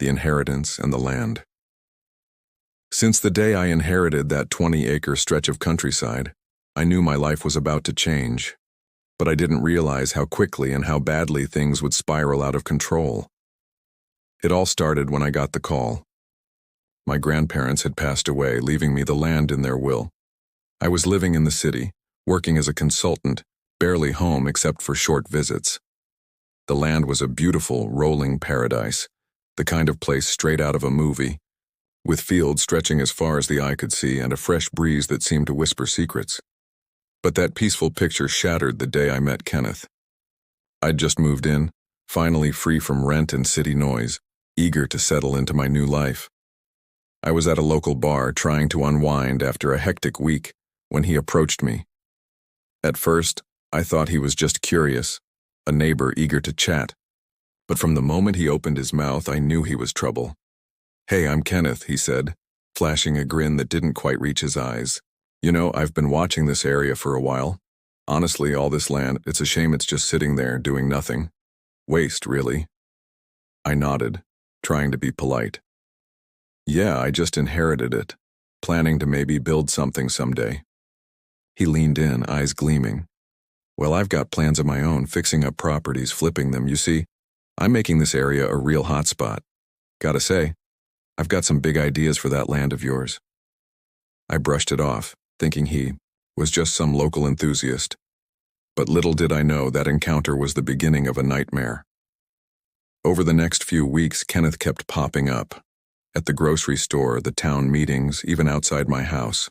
the inheritance, and the land. Since the day I inherited that 20-acre stretch of countryside, I knew my life was about to change, but I didn't realize how quickly and how badly things would spiral out of control. It all started when I got the call. My grandparents had passed away, leaving me the land in their will. I was living in the city, working as a consultant, barely home except for short visits. The land was a beautiful, rolling paradise, the kind of place straight out of a movie, with fields stretching as far as the eye could see and a fresh breeze that seemed to whisper secrets. But that peaceful picture shattered the day I met Kenneth. I'd just moved in, finally free from rent and city noise, eager to settle into my new life. I was at a local bar trying to unwind after a hectic week when he approached me. At first, I thought he was just curious, a neighbor eager to chat. But from the moment he opened his mouth, I knew he was trouble. "Hey, I'm Kenneth," he said, flashing a grin that didn't quite reach his eyes. "You know, I've been watching this area for a while. Honestly, all this land, it's a shame it's just sitting there doing nothing. Waste, really." I nodded, trying to be polite. "Yeah, I just inherited it, planning to maybe build something someday." He leaned in, eyes gleaming. "Well, I've got plans of my own, fixing up properties, flipping them. You see, I'm making this area a real hotspot. Gotta say, I've got some big ideas for that land of yours." I brushed it off, thinking he was just some local enthusiast. But little did I know that encounter was the beginning of a nightmare. Over the next few weeks, Kenneth kept popping up. At the grocery store, the town meetings, even outside my house.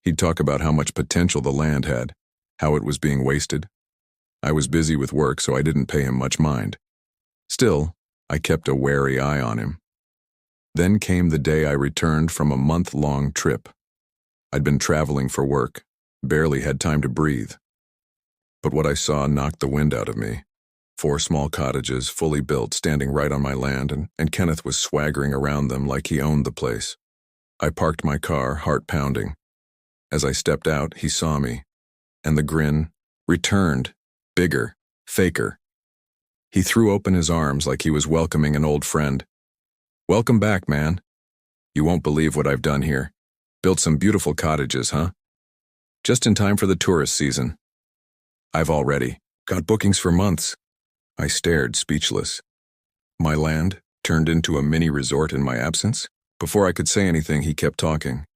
He'd talk about how much potential the land had, how it was being wasted. I was busy with work, so I didn't pay him much mind. Still, I kept a wary eye on him. Then came the day I returned from a month-long trip. I'd been traveling for work, barely had time to breathe. But what I saw knocked the wind out of me. 4 small cottages, fully built, standing right on my land, and Kenneth was swaggering around them like he owned the place. I parked my car, heart pounding. As I stepped out, he saw me, and the grin returned, bigger, faker. He threw open his arms like he was welcoming an old friend. "Welcome back, man. You won't believe what I've done here. Built some beautiful cottages, huh? Just in time for the tourist season. I've already got bookings for months." I stared, speechless. My land turned into a mini resort in my absence? Before I could say anything, he kept talking.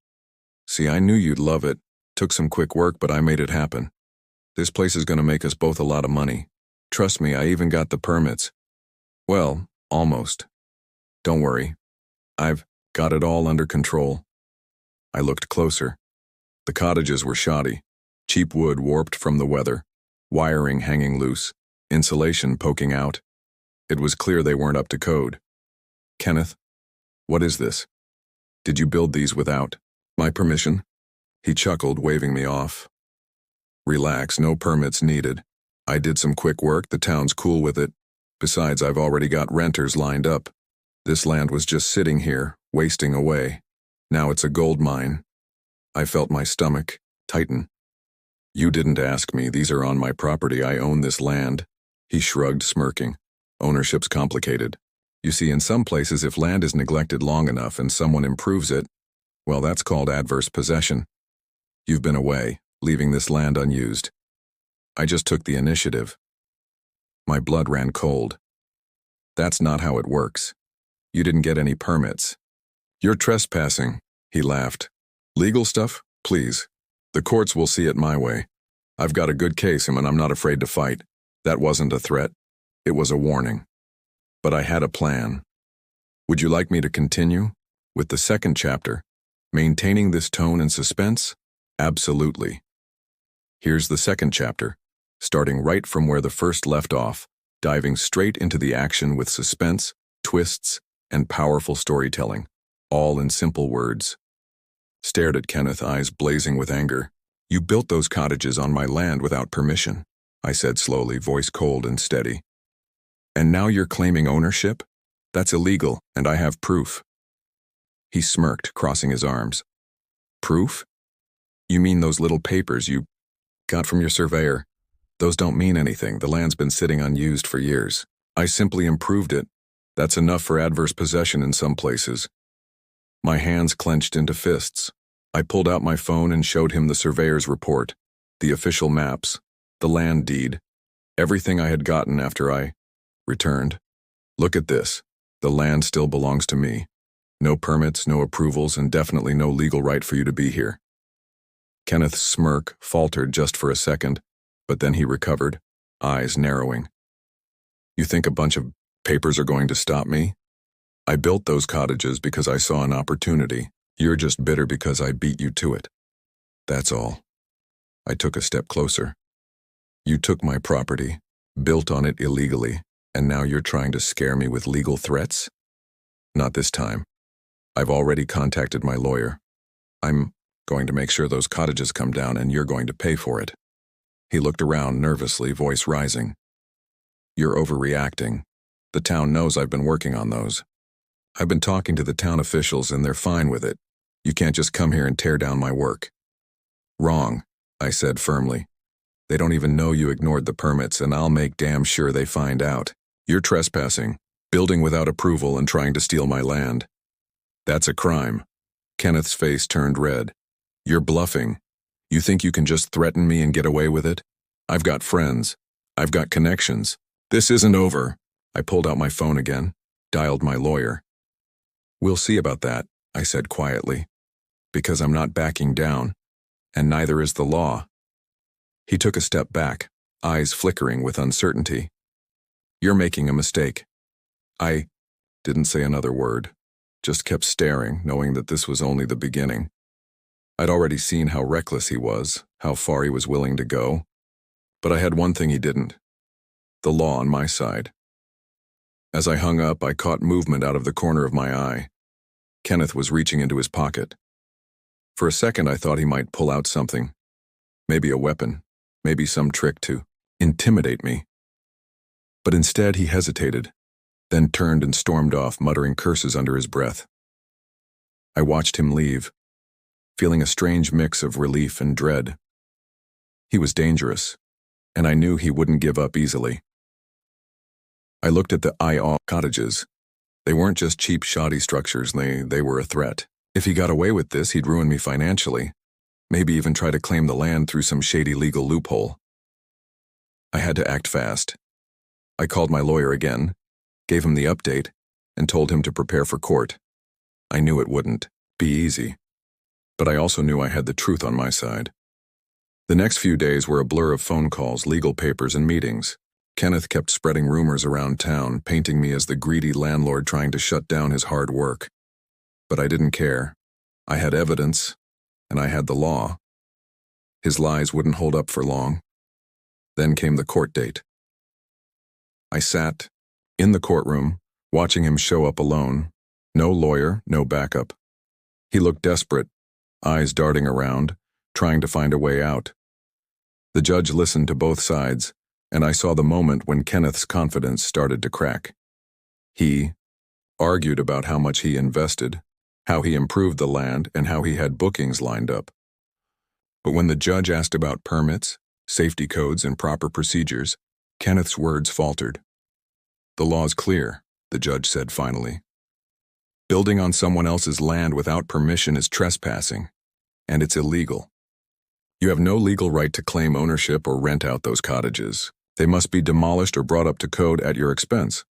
"See, I knew you'd love it. Took some quick work, but I made it happen. This place is going to make us both a lot of money. Trust me, I even got the permits. Well, almost. Don't worry. I've got it all under control." I looked closer. The cottages were shoddy. Cheap wood warped from the weather, wiring hanging loose, insulation poking out. It was clear they weren't up to code. "Kenneth, what is this? Did you build these without my permission?" He chuckled, waving me off. "Relax, no permits needed. I did some quick work, the town's cool with it. Besides, I've already got renters lined up. This land was just sitting here, wasting away. Now it's a gold mine." I felt my stomach tighten. "You didn't ask me. These are on my property. I own this land." He shrugged, smirking. "Ownership's complicated. You see, in some places, if land is neglected long enough and someone improves it, well, that's called adverse possession. You've been away, leaving this land unused. I just took the initiative." My blood ran cold. "That's not how it works. You didn't get any permits. You're trespassing," he laughed. "Legal stuff? Please. The courts will see it my way. I've got a good case and I'm not afraid to fight. That wasn't a threat. It was a warning. But I had a plan. Would you like me to continue with the second chapter, maintaining this tone and suspense? Absolutely. Here's the second chapter, starting right from where the first left off, diving straight into the action with suspense, twists, and powerful storytelling, all in simple words. Stared at Kenneth, eyes blazing with anger. "You built those cottages on my land without permission," I said slowly, voice cold and steady. "And now you're claiming ownership? That's illegal, and I have proof." He smirked, crossing his arms. "Proof? You mean those little papers you got from your surveyor? Those don't mean anything. The land's been sitting unused for years. I simply improved it. That's enough for adverse possession in some places. My hands clenched into fists. I pulled out my phone and showed him the surveyor's report, the official maps, the land deed, everything I had gotten after I returned. Look at this. The land still belongs to me. No permits, no approvals, and definitely no legal right for you to be here. Kenneth's smirk faltered just for a second, but then he recovered, eyes narrowing. You think a bunch of papers are going to stop me? I built those cottages because I saw an opportunity. You're just bitter because I beat you to it. That's all. I took a step closer. You took my property, built on it illegally, and now you're trying to scare me with legal threats? Not this time. I've already contacted my lawyer. I'm going to make sure those cottages come down and you're going to pay for it. He looked around nervously, voice rising. You're overreacting. The town knows I've been working on those. I've been talking to the town officials and they're fine with it. You can't just come here and tear down my work. Wrong, I said firmly. They don't even know you ignored the permits, and I'll make damn sure they find out. You're trespassing, building without approval and trying to steal my land. That's a crime. Kenneth's face turned red. You're bluffing. You think you can just threaten me and get away with it? I've got friends. I've got connections. This isn't over. I pulled out my phone again, dialed my lawyer. We'll see about that, I said quietly, because I'm not backing down, and neither is the law. He took a step back, eyes flickering with uncertainty. You're making a mistake. I didn't say another word, just kept staring, knowing that this was only the beginning. I'd already seen how reckless he was, how far he was willing to go. But I had one thing he didn't: the law on my side. As I hung up, I caught movement out of the corner of my eye. Kenneth was reaching into his pocket. For a second, I thought he might pull out something. Maybe a weapon, maybe some trick to intimidate me. But instead, he hesitated, then turned and stormed off, muttering curses under his breath. I watched him leave, feeling a strange mix of relief and dread. He was dangerous, and I knew he wouldn't give up easily. I looked at the cottages. They weren't just cheap, shoddy structures, they were a threat. If he got away with this, he'd ruin me financially, maybe even try to claim the land through some shady legal loophole. I had to act fast. I called my lawyer again, gave him the update, and told him to prepare for court. I knew it wouldn't be easy, but I also knew I had the truth on my side. The next few days were a blur of phone calls, legal papers, and meetings. Kenneth kept spreading rumors around town, painting me as the greedy landlord trying to shut down his hard work. But I didn't care. I had evidence, and I had the law. His lies wouldn't hold up for long. Then came the court date. I sat in the courtroom, watching him show up alone. No lawyer, no backup. He looked desperate, eyes darting around, trying to find a way out. The judge listened to both sides, and I saw the moment when Kenneth's confidence started to crack. He argued about how much he invested, how he improved the land, and how he had bookings lined up. But when the judge asked about permits, safety codes, and proper procedures, Kenneth's words faltered. The law's clear, the judge said finally. Building on someone else's land without permission is trespassing, and it's illegal. You have no legal right to claim ownership or rent out those cottages. They must be demolished or brought up to code at your expense.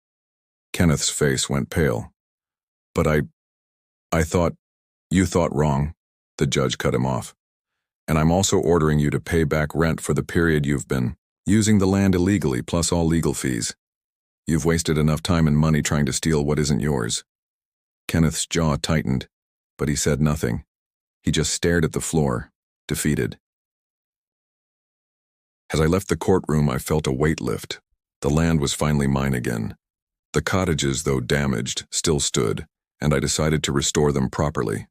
Kenneth's face went pale. But I thought, you thought wrong, the judge cut him off. And I'm also ordering you to pay back rent for the period you've been using the land illegally, plus all legal fees. You've wasted enough time and money trying to steal what isn't yours. Kenneth's jaw tightened, but he said nothing. He just stared at the floor, defeated. As I left the courtroom, I felt a weight lift. The land was finally mine again. The cottages, though damaged, still stood, and I decided to restore them properly.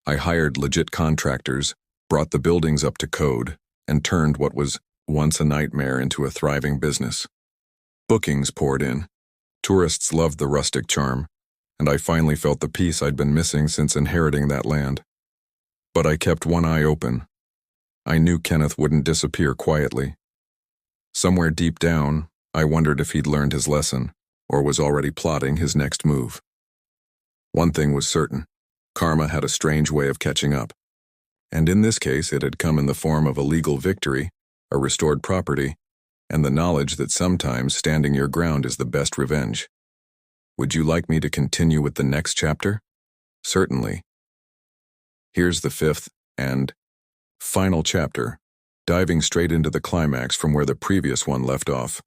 I hired legit contractors, brought the buildings up to code, and turned what was once a nightmare into a thriving business. Bookings poured in. Tourists loved the rustic charm, and I finally felt the peace I'd been missing since inheriting that land. But I kept one eye open. I knew Kenneth wouldn't disappear quietly. Somewhere deep down, I wondered if he'd learned his lesson. or was already plotting his next move. One thing was certain: karma had a strange way of catching up. And in this case, it had come in the form of a legal victory, a restored property, and the knowledge that sometimes standing your ground is the best revenge. Would you like me to continue with the next chapter? Certainly. Here's the fifth and final chapter, diving straight into the climax from where the previous one left off,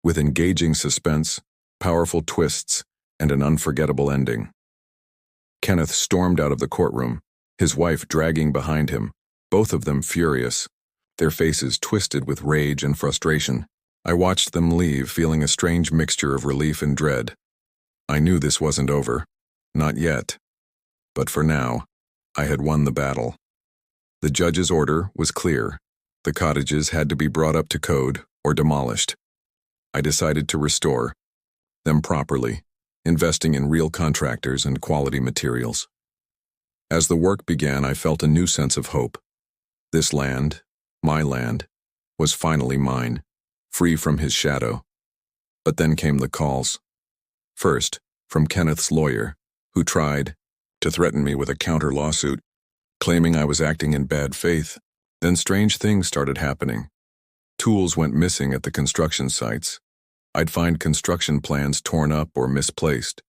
with engaging suspense, powerful twists, and an unforgettable ending. Kenneth stormed out of the courtroom, his wife dragging behind him, both of them furious, their faces twisted with rage and frustration. I watched them leave, feeling a strange mixture of relief and dread. I knew this wasn't over. Not yet. But for now, I had won the battle. The judge's order was clear. The cottages had to be brought up to code or demolished. I decided to restore them properly, investing in real contractors and quality materials. As the work began, I felt a new sense of hope. This land, my land, was finally mine, free from his shadow. But then came the calls. First, from Kenneth's lawyer, who tried to threaten me with a counter-lawsuit, claiming I was acting in bad faith. Then strange things started happening. Tools went missing at the construction sites. I'd find construction plans torn up or misplaced.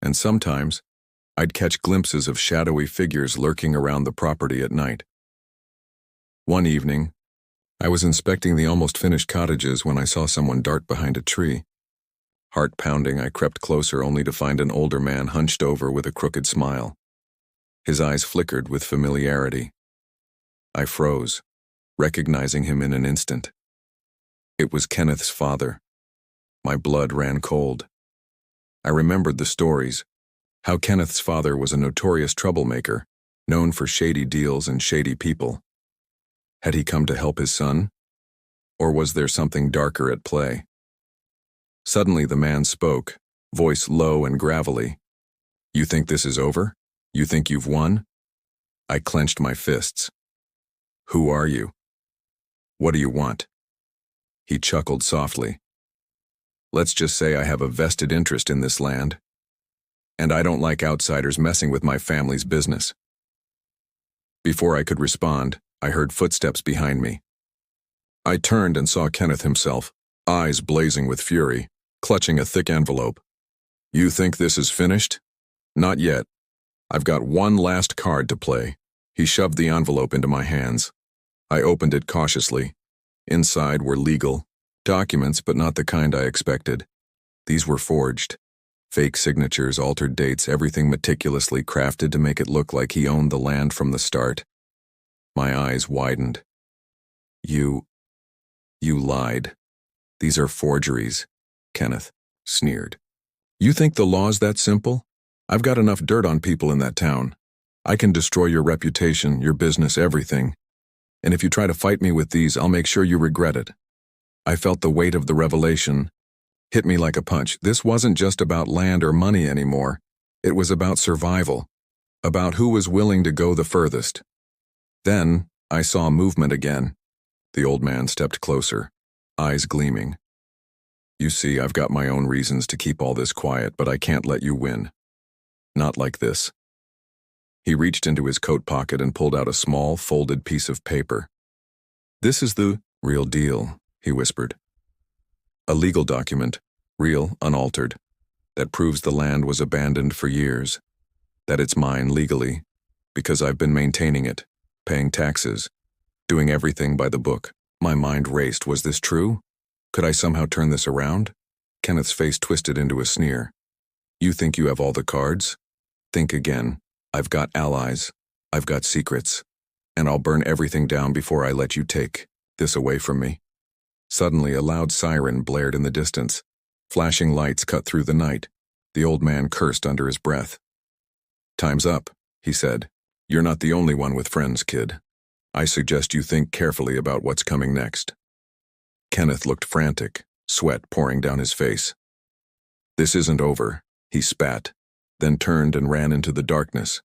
And sometimes, I'd catch glimpses of shadowy figures lurking around the property at night. One evening, I was inspecting the almost finished cottages when I saw someone dart behind a tree. Heart pounding, I crept closer only to find an older man hunched over with a crooked smile. His eyes flickered with familiarity. I froze, recognizing him in an instant. It was Kenneth's father. My blood ran cold. I remembered the stories, how Kenneth's father was a notorious troublemaker, known for shady deals and shady people. Had he come to help his son? Or was there something darker at play? Suddenly the man spoke, voice low and gravelly. "You think this is over? You think you've won?" I clenched my fists. "Who are you? What do you want?" He chuckled softly. "Let's just say I have a vested interest in this land, and I don't like outsiders messing with my family's business." Before I could respond, I heard footsteps behind me. I turned and saw Kenneth himself, eyes blazing with fury, clutching a thick envelope. "You think this is finished? Not yet. I've got one last card to play." He shoved the envelope into my hands. I opened it cautiously. Inside were legal documents, but not the kind I expected. These were forged. Fake signatures, altered dates, everything meticulously crafted to make it look like he owned the land from the start. My eyes widened. You lied. These are forgeries," Kenneth sneered. "You think the law's that simple? I've got enough dirt on people in that town. I can destroy your reputation, your business, everything. And if you try to fight me with these, I'll make sure you regret it." I felt the weight of the revelation hit me like a punch. This wasn't just about land or money anymore. It was about survival, about who was willing to go the furthest. Then, I saw movement again. The old man stepped closer, eyes gleaming. "You see, I've got my own reasons to keep all this quiet, but I can't let you win. Not like this." He reached into his coat pocket and pulled out a small, folded piece of paper. "This is the real deal," he whispered. "A legal document, real, unaltered, that proves the land was abandoned for years, that it's mine legally, because I've been maintaining it, paying taxes, doing everything by the book." My mind raced. Was this true? Could I somehow turn this around? Kenneth's face twisted into a sneer. "You think you have all the cards? Think again. I've got allies. I've got secrets. And I'll burn everything down before I let you take this away from me." Suddenly, a loud siren blared in the distance. Flashing lights cut through the night. The old man cursed under his breath. "Time's up," he said. "You're not the only one with friends, kid. I suggest you think carefully about what's coming next." Kenneth looked frantic, sweat pouring down his face. "This isn't over," he spat, then turned and ran into the darkness.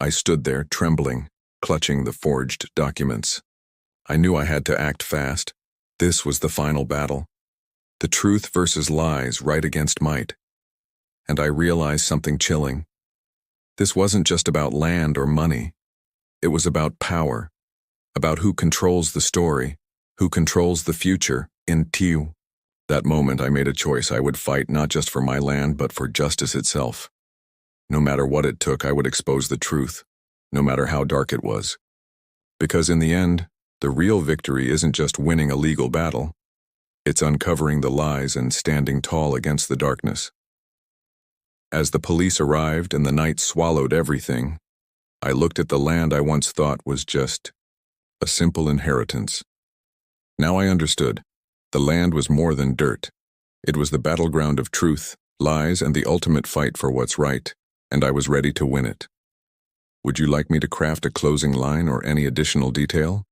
I stood there, trembling, clutching the forged documents. I knew I had to act fast. This was the final battle. The truth versus lies, right against might. And I realized something chilling. This wasn't just about land or money. It was about power, about who controls the story, who controls the future, in Tiu. That moment I made a choice. I would fight not just for my land, but for justice itself. No matter what it took, I would expose the truth, no matter how dark it was. Because in the end, the real victory isn't just winning a legal battle. It's uncovering the lies and standing tall against the darkness. As the police arrived and the night swallowed everything, I looked at the land I once thought was just a simple inheritance. Now I understood. The land was more than dirt. It was the battleground of truth, lies, and the ultimate fight for what's right, and I was ready to win it. Would you like me to craft a closing line or any additional detail?